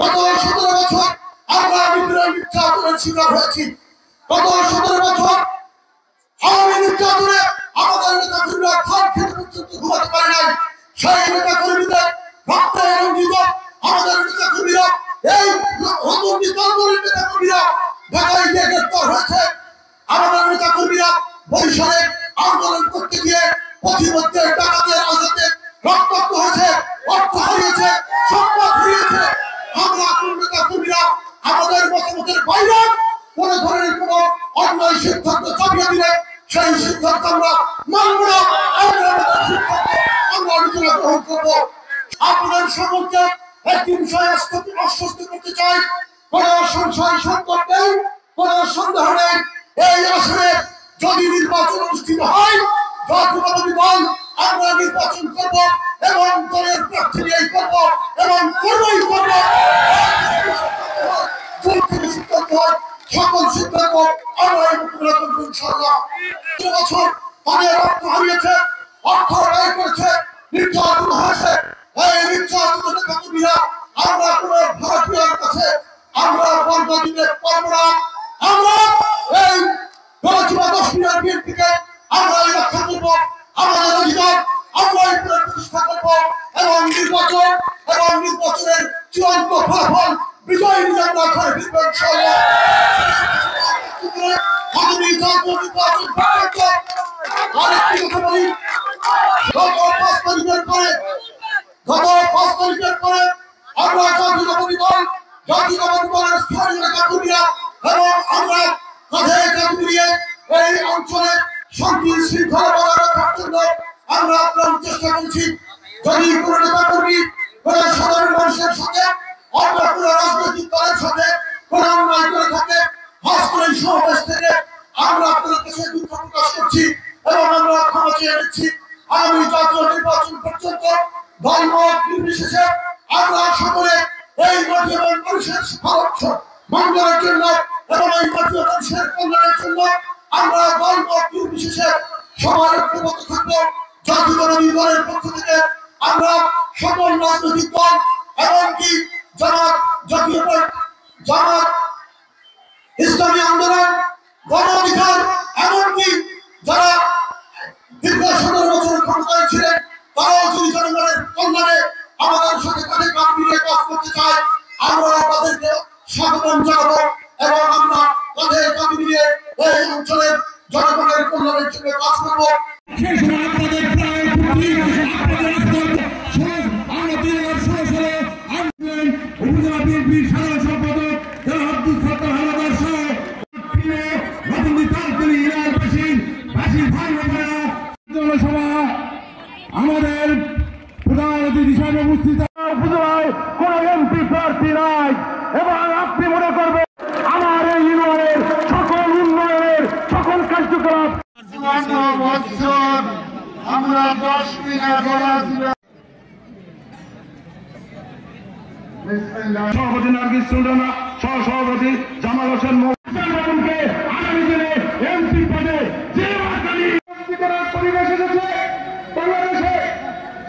গত 17 বছর আমরা বিপ্লবী নির্যাতনের শিকার হয়েছি। গত 17 বছর আওয়ামী নির্যাতনে আমাদের নেতাকর্মীরা খান খেতে পর্যন্ত ঘুমাতে পারে নাই। সেই নেতাকর্মীদের রক্তে রঞ্জিত আমাদের নেতাকর্মীরা, এই নির্যাতনের নেতাকর্মীরা ঢাকায় গিয়ে গ্রেপ্তার হয়েছে। আমাদের নেতাকর্মীরা বরিশালে আন্দোলন করতে গিয়ে পথিমধ্যে ডাকাতের আঘাতে রক্তাক্ত হয়েছে, অর্থ হারিয়েছে, সম্পদ হারিয়েছে। আমরা নেতাকর্মীরা আমাদের মতামতের বাইরে কোন ধরনের কোন অন্যায় সিদ্ধান্ত চাপিয়ে দিলে সেই সিদ্ধান্ত আমরা মানব না। আমরা আলোচনা গ্রহণ করবো। আপনাদের সকলকে একটি বিষয় আশ্বস্ত করতে চাই, কোন সংশয় সংকট নেই, কোন সন্দেহ নেই। এই আসনে যদি নির্বাচন অনুষ্ঠিত হয়, জাতীয়তাবাদী দল আমরা নির্বাচন করব এবং দলের প্রার্থী নিয়েই করব এবং করবই করব। সকল সিদ্ধান্ত আমরা ইনশাআল্লাহ। বছর তাদের অর্থ হারিয়েছে, অর্থ ব্যয় করেছে, নির্যাতন হয়েছে। এই নির্যাতন নেতাকর্মীরা আমরা কোন ভারতীয়র কাছে আমরা বন্ধ দিতে পারবো না। আমরা এই গণজীবন 10 মিনিট বিএনপিকে আমরা রক্ষা করব, আমাদের অধিকার আমরা প্রতিষ্ঠা করব এবং নির্বাচনের চূড়ান্ত ফলাফল বিজয় নিয়ে আমরা ঘরে ফিরব ইনশাআল্লাহ। আগামী জাতীয় নির্বাচন পর্যন্ত আরেকটি কথা বলি, গত 5 তারিখের পরে আমরা জাতীয়তাবাদী দলের স্থানীয় নেতাকর্মীরা এবং আমরা কাঁধে কাঁধ মিলিয়ে এই অঞ্চলে শান্তি শৃঙ্খলা বজায় রাখার জন্য আমরা আপ্রাণ চেষ্টা করছি। যদি কোন নেতাকর্মী কোন সাধারণ মানুষের সাথে অন্য কোন রাজনৈতিক দলের সাথে কোন অন্যায় করে থাকে, খাস করে এই সমাবেশ থেকে আমরা আপনাদের কাছে দুঃখ প্রকাশ করছি এবং আমরা ক্ষমা চেয়ে নিচ্ছি। আগামী জাতীয় নির্বাচন পর্যন্ত দলমত নির্বিশেষে আমরা সকলে এই মাটির মানুষের মঙ্গলের জন্য এবং এই মাটির মানুষের কল্যাণের জন্য আমরা দলমত নির্বিশেষে সবার ঐক্যবদ্ধ থাকবো। জাতীয়তাবাদী দলের পক্ষ থেকে আমরা সকল রাজনৈতিক দল এমনকি জামাত, ইসলামী আন্দোলন, গণ অধিকার, এমনকি যারা দীর্ঘ 17 বছর ক্ষমতায় ছিলেন, তারাও যদি জনগণের কল্যাণে আমাদের সাথে কাঁধে কাঁধ মিলিয়ে কাজ করতে চায়, আমরা তাদেরকে স্বাগতম জানাবো এবং আমরা কাঁধে কাঁধ মিলিয়ে এই অঞ্চলের জনগণের কল্যাণের জন্য কাজ করবো। সেই সময় আপনাদের প্রায় উপজেলা বিএনপির সাধারণ সম্পাদক আব্দুল সত্তার হাওলাদার সহ আমাদের প্রধান অতিথি হিসাবে উপস্থিত উপজেলায় কোন এমপি প্রার্থী নাই এবং আপনি মনে করবেন আমার এই ইউনিয়নের সকল উন্নয়নের সকল কার্যকলাপ আমরা 10 মিনিট সভাপতি নার্গিস সুলতানা, সহসভাপতি জামাল হোসেন মৌলকে আগামী দিনে এমপি পদে যে করার পরিবেশ এসেছে বাংলাদেশে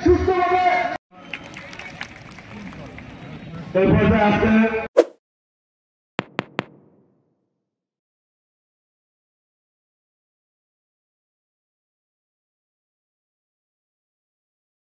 সুস্থভাবে এই পর্যায়ে আসতে